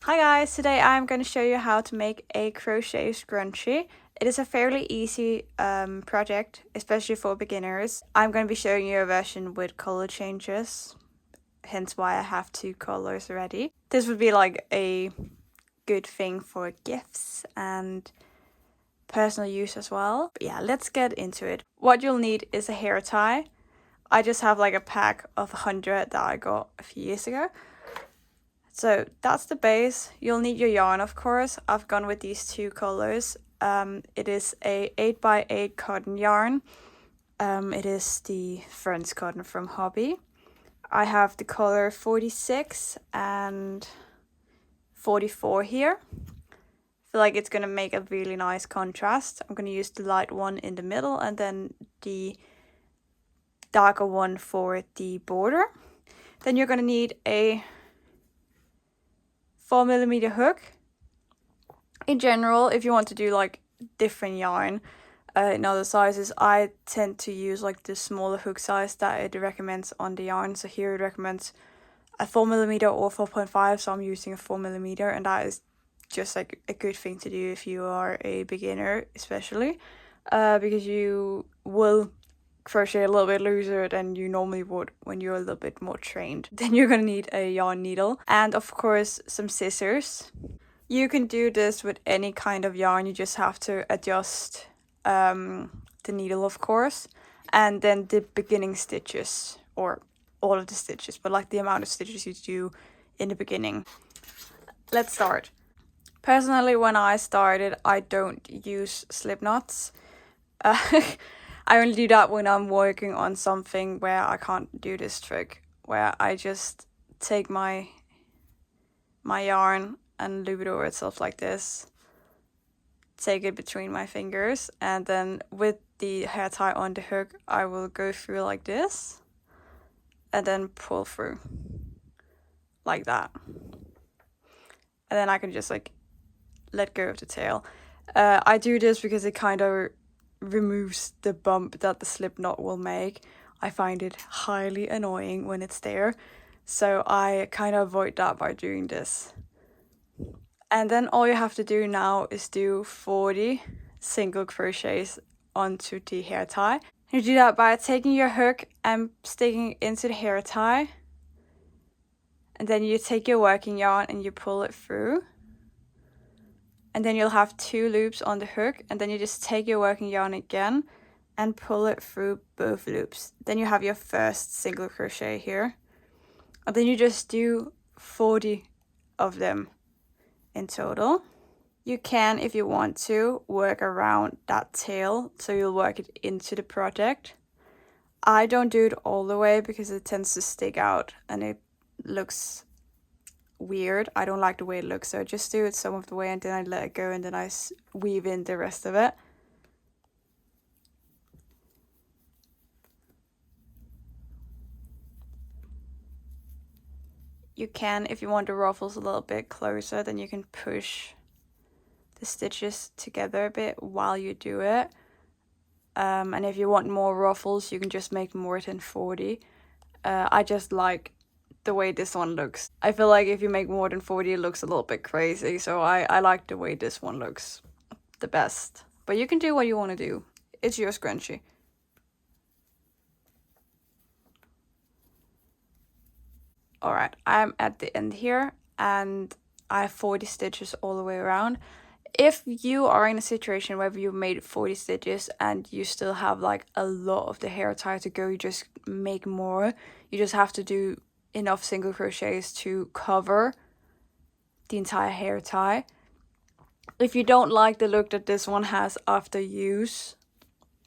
Hi guys, today I'm going to show you how to make a crochet scrunchie. It is a fairly easy project, especially for beginners. I'm going to be showing you a version with color changes, hence why I have 2 colors ready. This would be like a good thing for gifts and personal use as well. But yeah, let's get into it. What you'll need is a hair tie. I just have like a pack of 100 that I got a few years ago. So that's the base. You'll need your yarn, of course. I've gone with these 2 colors. It is a 8x8 cotton yarn. It is the Friends cotton from Hobby. I have the color 46 and 44 here. I feel like it's going to make a really nice contrast. I'm going to use the light one in the middle and then the darker one for the border. Then you're going to need a 4mm hook. In general, if you want to do like different yarn in other sizes, I tend to use like the smaller hook size that it recommends on the yarn. So here it recommends a 4mm or 4.5, so I'm using a 4mm, and that is just like a good thing to do if you are a beginner, especially because you will crochet a little bit looser than you normally would when you're a little bit more trained. Then you're gonna need a yarn needle and of course some scissors. You can do this with any kind of yarn, you just have to adjust the needle, of course, and then the beginning stitches, or all of the stitches, but like the amount of stitches you do in the beginning. Let's start. Personally, when I started, I don't use slip knots. I only do that when I'm working on something where I can't do this trick, where I just take my yarn and loop it over itself like this, take it between my fingers, and then with the hair tie on the hook I will go through like this and then pull through like that, and then I can just like let go of the tail. I do this because it kind of removes the bump that the slip knot will make. I find it highly annoying when it's there, so I kind of avoid that by doing this. And then all you have to do now is do 40 single crochets onto the hair tie. You do that by taking your hook and sticking it into the hair tie. And then you take your working yarn and you pull it through. And then you'll have 2 loops on the hook, and then you just take your working yarn again and pull it through both loops. Then you have your first single crochet here. And then you just do 40 of them in total. You can, if you want to, work around that tail, so you'll work it into the project. I don't do it all the way because it tends to stick out and it looks weird. I don't like the way it looks, so I just do it some of the way and then I let it go and then I weave in the rest of it. You can, if you want the ruffles a little bit closer, then you can push the stitches together a bit while you do it. And if you want more ruffles, you can just make more than 40. I just like the way this one looks. I feel like if you make more than 40, it looks a little bit crazy, so I like the way this one looks the best. But you can do what you want to do. It's your scrunchie. Alright, I'm at the end here and I have 40 stitches all the way around. If you are in a situation where you've made 40 stitches and you still have like a lot of the hair tie to go, you just make more. You just have to do enough single crochets to cover the entire hair tie. If you don't like the look that this one has after use,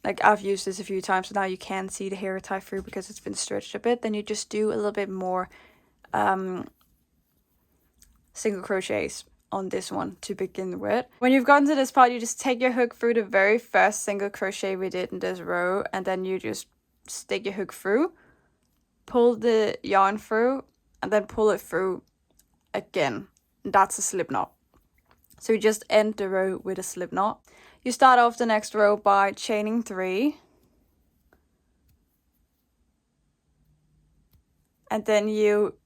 like I've used this a few times, so now you can see the hair tie through because it's been stretched a bit, then you just do a little bit more single crochets on this one to begin with. When you've gotten to this part, you just take your hook through the very first single crochet we did in this row, and then you just stick your hook through, pull the yarn through, and then pull it through again. That's a slip knot. So you just end the row with a slip knot. You start off the next row by chaining 3, and then you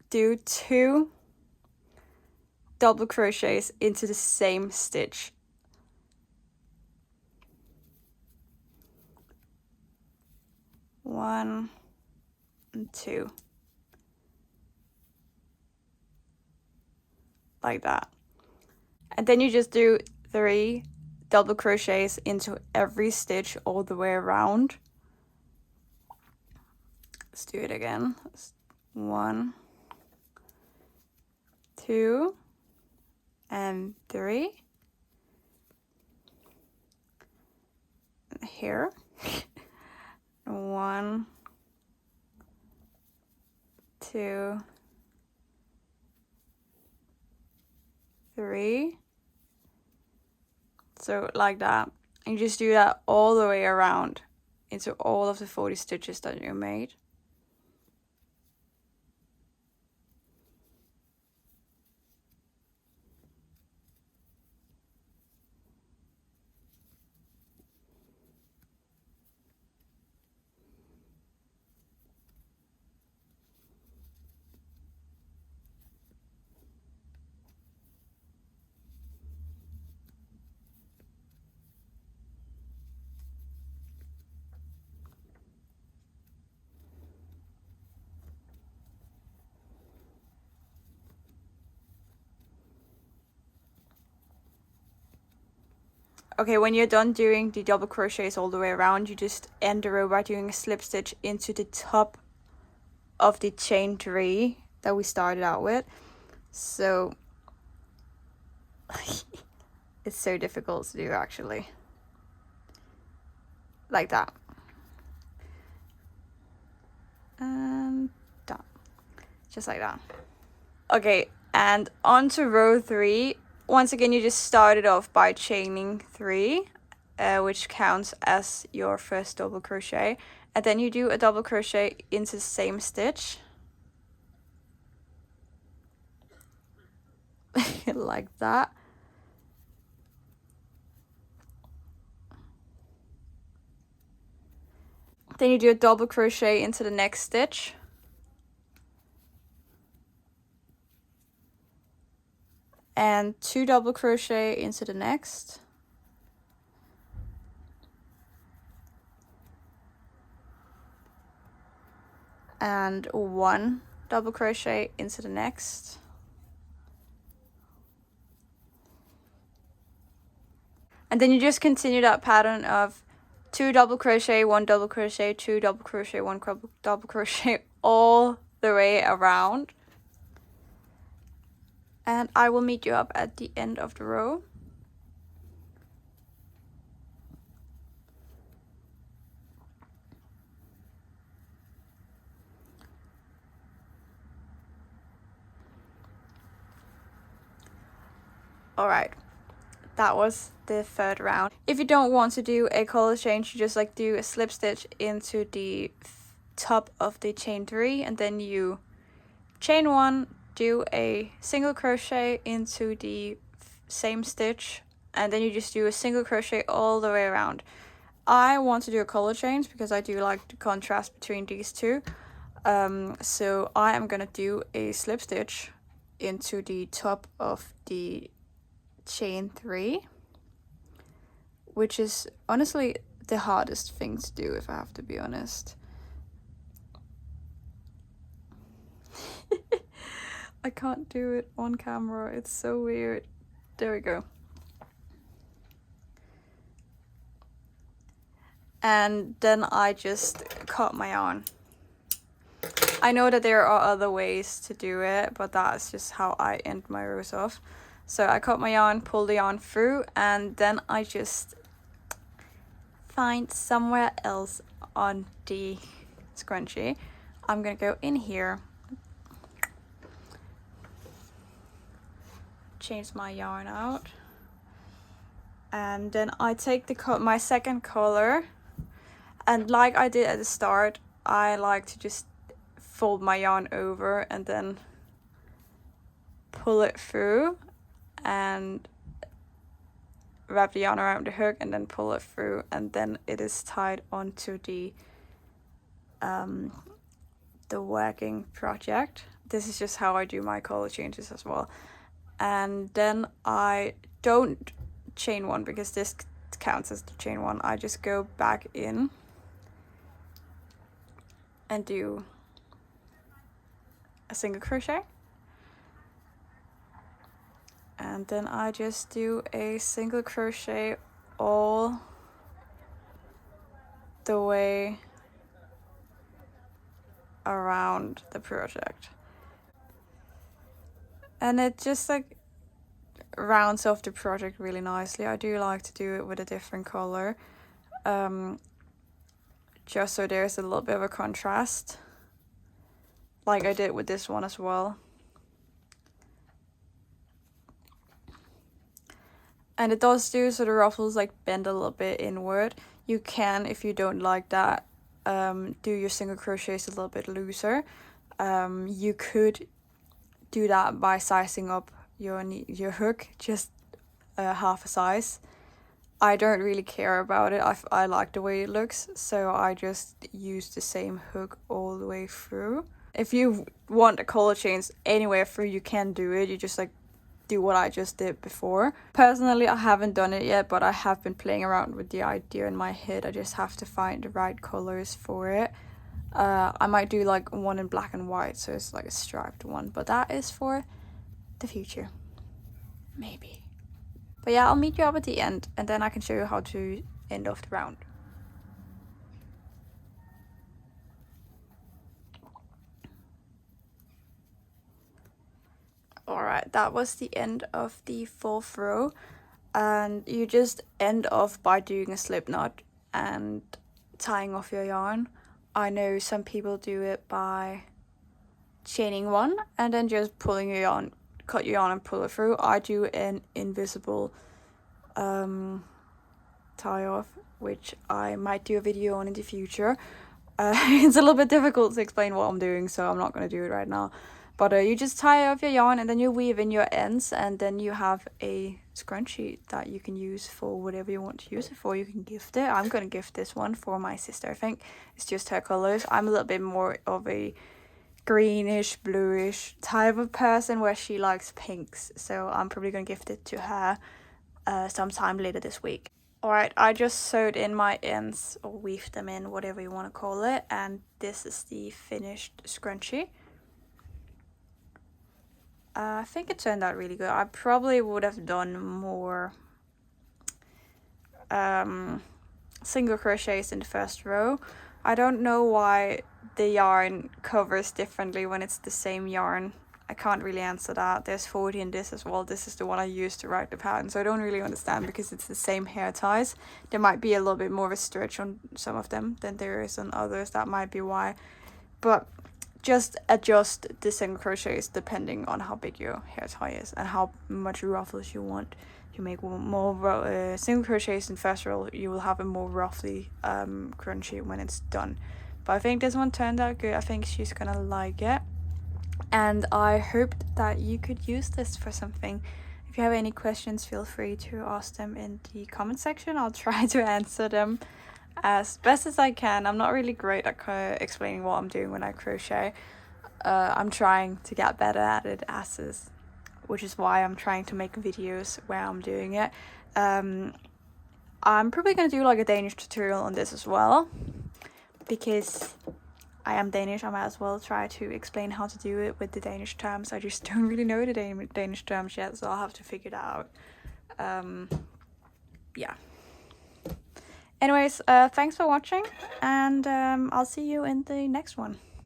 do 2 double crochets into the same stitch. One and two. Like that. And then you just do 3 double crochets into every stitch all the way around. Let's do it again. 1, 2, and 3. And here. 1, 2, 3. So like that. And you just do that all the way around into all of the 40 stitches that you made. Okay, when you're done doing the double crochets all the way around, you just end the row by doing a slip stitch into the top of the chain 3 that we started out with. So it's so difficult to do actually. Like that. And done. Just like that. Okay, and on to row 3. Once again, you just started off by chaining 3, which counts as your first double crochet. And then you do a double crochet into the same stitch. Like that. Then you do a double crochet into the next stitch. And 2 double crochet into the next. And 1 double crochet into the next. And then you just continue that pattern of 2 double crochet, 1 double crochet, 2 double crochet, 1 double crochet all the way around. And I will meet you up at the end of the row. Alright, that was the third round. If you don't want to do a color change, you just like do a slip stitch into the top of the chain 3, and then you chain 1, do a single crochet into the same stitch, and then you just do a single crochet all the way around. I want to do a color change because I do like the contrast between these two. So I am gonna do a slip stitch into the top of the chain 3, which is honestly the hardest thing to do, if I have to be honest. I can't do it on camera, it's so weird. There we go. And then I just cut my yarn. I know that there are other ways to do it, but that's just how I end my rows off. So I cut my yarn, pull the yarn through, and then I just find somewhere else on the scrunchie. I'm gonna go in here, change my yarn out, and then I take my second color, and like I did at the start, I like to just fold my yarn over and then pull it through and wrap the yarn around the hook and then pull it through, and then it is tied onto the working project. This is just how I do my color changes as well. and then I don't chain one because this counts as the chain one. I just go back in and do a single crochet, and then I just do a single crochet all the way around the project, and it just like rounds off the project really nicely. I do like to do it with a different color, just so there's a little bit of a contrast, like I did with this one as well. And it does do so the ruffles like bend a little bit inward. You can, if you don't like that, do your single crochets a little bit looser. You could do that by sizing up your hook just half a size. I don't really care about it. I like the way it looks, so I just use the same hook all the way through. If you want a color change anywhere through, you can do it. You just like do what I just did before. Personally, I haven't done it yet, but I have been playing around with the idea in my head. I just have to find the right colors for it. I might do like one in black and white, so it's like a striped one, but that is for the future, maybe. But yeah, I'll meet you up at the end, and then I can show you how to end off the round. Alright, that was the end of the 4th row, and you just end off by doing a slip knot and tying off your yarn. I know some people do it by chaining one and then just pulling your yarn, cut your yarn and pull it through. I do an invisible tie off, which I might do a video on in the future. It's a little bit difficult to explain what I'm doing, so I'm not going to do it right now. But you just tie off your yarn and then you weave in your ends, and then you have a scrunchie that you can use for whatever you want to use it for. You can gift it. I'm going to gift this one for my sister, I think. It's just her colors. I'm a little bit more of a greenish, bluish type of person where she likes pinks. So I'm probably going to gift it to her sometime later this week. Alright, I just sewed in my ends, or weaved them in, whatever you want to call it. And this is the finished scrunchie. I think it turned out really good. I probably would have done more single crochets in the first row. I don't know why the yarn covers differently when it's the same yarn. I can't really answer that. There's 40 in this as well. This is the one I used to write the pattern, so I don't really understand because it's the same hair ties. There might be a little bit more of a stretch on some of them than there is on others. That might be why. But just adjust the single crochets depending on how big your hair tie is and how much ruffles you want. If you make more single crochets in first row, you will have a more roughly crunchy when it's done. But I think this one turned out good. I think she's gonna like it, and I hoped that you could use this for something. If you have any questions, feel free to ask them in the comment section. I'll try to answer them as best as I can. I'm not really great at explaining what I'm doing when I crochet. I'm trying to get better at it which is why I'm trying to make videos where I'm doing it. I'm probably going to do like a Danish tutorial on this as well, because I am Danish. I might as well try to explain how to do it with the Danish terms. I just don't really know the Danish terms yet, so I'll have to figure that out. Yeah. Anyways, thanks for watching, and I'll see you in the next one.